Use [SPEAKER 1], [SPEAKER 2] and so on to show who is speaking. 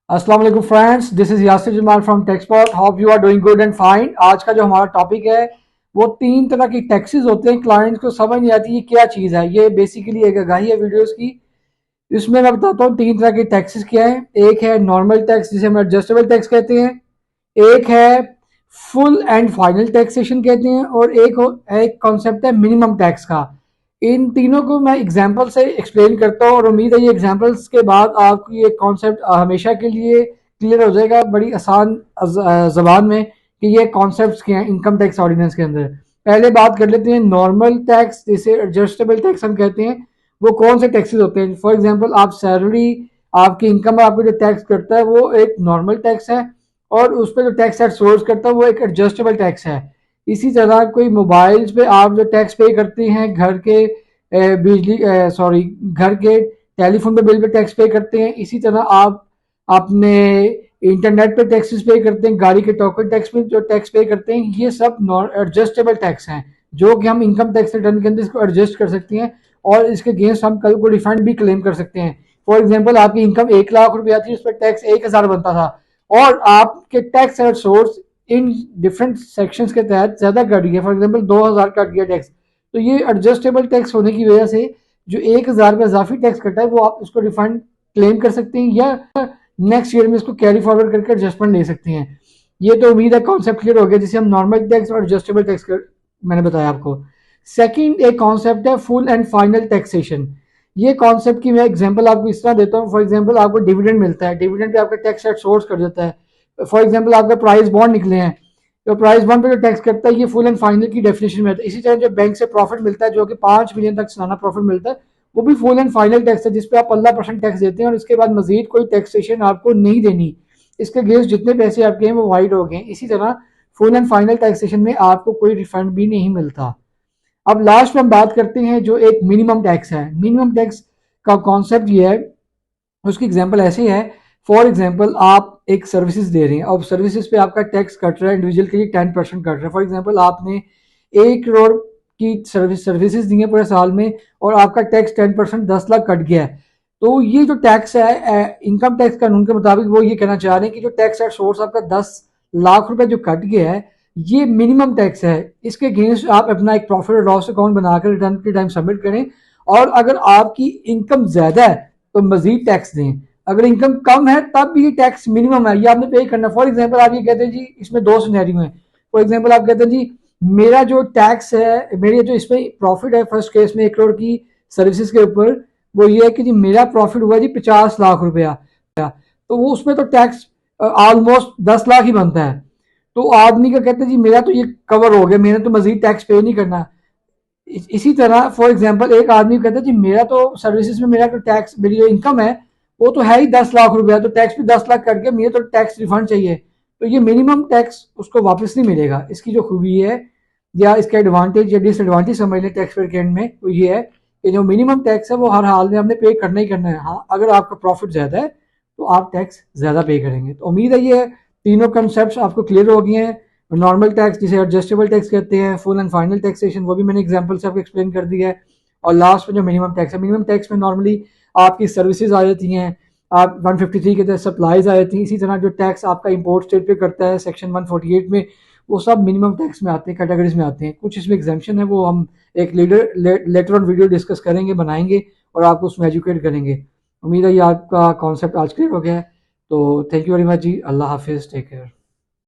[SPEAKER 1] अस्सलाम वालेकुम friends, this is Yasir Jamal from Texpert. Hope you are doing good and fine. आज का जो हमारा टॉपिक है वो तीन तरह की टैक्सेस होते हैं। क्लाइंट्स को समझ नहीं आती ये क्या चीज़ है। ये बेसिकली एक आगाही है वीडियोस की। इसमें मैं बताता हूँ तीन तरह के टैक्सेस क्या है। एक है नॉर्मल टैक्स जिसे हम एडजस्टेबल टैक्स कहते हैं, एक है फुल एंड फाइनल टैक्सेशन कहते हैं, और एक कॉन्सेप्ट है मिनिमम टैक्स का। इन तीनों को मैं एग्जांपल से एक्सप्लेन करता हूँ और उम्मीद है ये एग्जांपल्स के बाद आपको ये कॉन्सेप्ट हमेशा के लिए क्लियर हो जाएगा बड़ी आसान जबान में कि ये कॉन्सेप्ट्स क्या हैं इनकम टैक्स ऑर्डिनेंस के अंदर। पहले बात कर लेते हैं नॉर्मल टैक्स जिसे एडजस्टेबल टैक्स हम कहते हैं। वो कौन से टैक्सेस होते हैं? फॉर एग्जाम्पल आप सैलरी, आपकी इनकम आपको जो टैक्स करता है वो एक नॉर्मल टैक्स है, और उस पर जो टैक्स एट सोर्स करता है वो एक एडजस्टेबल टैक्स है। इसी तरह कोई मोबाइल्स पे आप जो टैक्स पे करते हैं, घर के बिजली सॉरी घर के टेलीफोन पे बिल पे टैक्स पे करते हैं। इसी तरह आप अपने इंटरनेट पे टैक्सेस पे करते हैं, गाड़ी के टोकन टैक्स पे जो टैक्स पे करते हैं, ये सब नॉन एडजस्टेबल टैक्स हैं जो कि हम इनकम टैक्स रिटर्न के अंदर इसको एडजस्ट कर सकते हैं और इसके अगेंस्ट हम कल को रिफंड भी क्लेम कर सकते हैं। फॉर एग्जाम्पल आपकी इनकम 1 लाख रुपया थी, उस पर टैक्स 1,000 बनता था और आपके tax at source in different sections के तहत ज्यादा कट गया। फॉर एग्जांपल 2,000 कट गया टैक्स, तो ये एडजस्टेबल टैक्स होने की वजह से जो 1,000 का इजाफी टैक्स कटा है वो आप उसको रिफंड क्लेम कर सकते हैं या नेक्स्ट ईयर में इसको कैरी फॉरवर्ड करके एडजस्टमेंट ले सकते हैं। ये तो उम्मीद है कॉन्सेप्ट क्लियर हो गया जिसे हम नॉर्मल टैक्स और एडजस्टेबल टैक्स कर मैंने बताया आपको। सेकंड एक कॉन्सेप्ट है फुल एंड फाइनल टैक्सेशन। ये कॉन्सेप्ट की मैं एग्जांपल आपको इस तरह देता हूँ। फॉर एग्जांपल आपको डिविडेंड मिलता है, डिविडेंड पे आपका टैक्स एट सोर्स कर देता है। फॉर एग्जांपल आपका प्राइस बॉन्ड निकले हैं, तो प्राइस बॉन्ड पे जो टैक्स करता है ये फुल एंड फाइनल की डेफिनेशन में आता है। इसी तरह जो बैंक से प्रॉफिट मिलता है जो कि 5 मिलियन तक सालाना प्रॉफिट मिलता है, वो भी फुल एंड फाइनल टैक्स है जिसपे आप 15% टैक्स देते हैं और इसके बाद मजीद कोई टैक्सेशन आपको नहीं देनी। इसके अगेंस्ट जितने पैसे आपके हैं वो वाइड हो गए। इसी तरह फुल एंड फाइनल टैक्सेशन में आपको कोई रिफंड भी नहीं मिलता। अब लास्ट में हम बात करते हैं जो एक मिनिमम टैक्स है। मिनिमम टैक्स का कॉन्सेप्ट ये है, उसकी एग्जांपल ऐसे है। फॉर एग्जांपल आप एक सर्विसेज दे रहे हैं और सर्विसेज पे आपका टैक्स कट रहा है, इंडिविजुअल के लिए 10% कट रहा है। फॉर एग्जांपल आपने 1 करोड़ की सर्विसेज दी है पूरे साल में और आपका टैक्स 10% 10 लाख कट गया है। तो ये जो टैक्स है इनकम टैक्स कानून के मुताबिक वो ये कहना चाह रहे हैं कि जो टैक्स एट सोर्स आपका 10 लाख रुपए जो कट गया है ये मिनिमम टैक्स है। इसके अगेंस्ट आप अपना एक प्रॉफिट और लॉस अकाउंट बनाकर रिटर्न के टाइम सबमिट करें, और अगर आपकी इनकम ज्यादा है तो मजीद टैक्स दें। अगर इनकम कम है तब भी ये टैक्स मिनिमम है, ये आपने पे करना। फॉर एग्जांपल आप ये कहते हैं जी इसमें दो सिनेरियो हैं। फॉर एग्जांपल आप कहते हैं जी मेरा जो टैक्स है, मेरी जो इसमें प्रॉफिट है फर्स्ट केस में 1 करोड़ की सर्विसेज के ऊपर, वो ये है कि जी मेरा प्रॉफिट हुआ जी 50 लाख रुपया। तो वो उसमें तो टैक्स ऑलमोस्ट 10 लाख ही बनता है। तो आदमी का कहते हैं जी मेरा तो ये कवर हो गया, मैंने तो मजीद टैक्स पे नहीं करना। इसी तरह फॉर एग्जांपल एक आदमी कहता है जी मेरा तो सर्विसेज में मेरा तो टैक्स, मेरी जो इनकम है वो तो है ही 10 लाख रुपया, तो टैक्स भी 10 लाख कट गया, मुझे तो टैक्स रिफंड चाहिए। तो ये मिनिमम टैक्स उसको वापस नहीं मिलेगा। इसकी जो खूबी है या इसका एडवांटेज या डिसएडवांटेज समझ लें टैक्स पेयर के एंड में, वो ये है कि जो मिनिमम टैक्स है वो हर हाल में आपने पे करना ही करना है। हाँ, अगर आपका प्रॉफिट ज्यादा है तो आप टैक्स ज्यादा पे करेंगे। तो उम्मीद है ये तीनों कंसेप्ट आपको क्लियर हो गए हैं। नॉर्मल टैक्स जिसे एडजस्टेबल टैक्स कहते हैं, फुल एंड फाइनल टैक्सेशन वो भी मैंने एग्जांपल से आपको एक्सप्लेन कर दिया है, और लास्ट में जो मिनिमम टैक्स है, मिनिमम टैक्स में नॉर्मली आपकी सर्विसेज आ जाती हैं, आप 153 के तहत सप्लाईज आ जाती हैं। इसी तरह जो टैक्स आपका इंपोर्ट स्टेट पे करता है सेक्शन 148 में, वो सब मिनिमम टैक्स में आते हैं, कैटेगरीज में आते हैं। कुछ इसमें एग्जाम्पशन है, वो हम एक लेटर ऑन वीडियो डिस्कस करेंगे, बनाएंगे और आपको उसमें एजुकेट करेंगे। उम्मीद है ये आपका कॉन्सेप्ट आज क्लियर हो गया है। तो थैंक यू वेरी मच जी। अल्लाह हाफिज़, टेक केयर।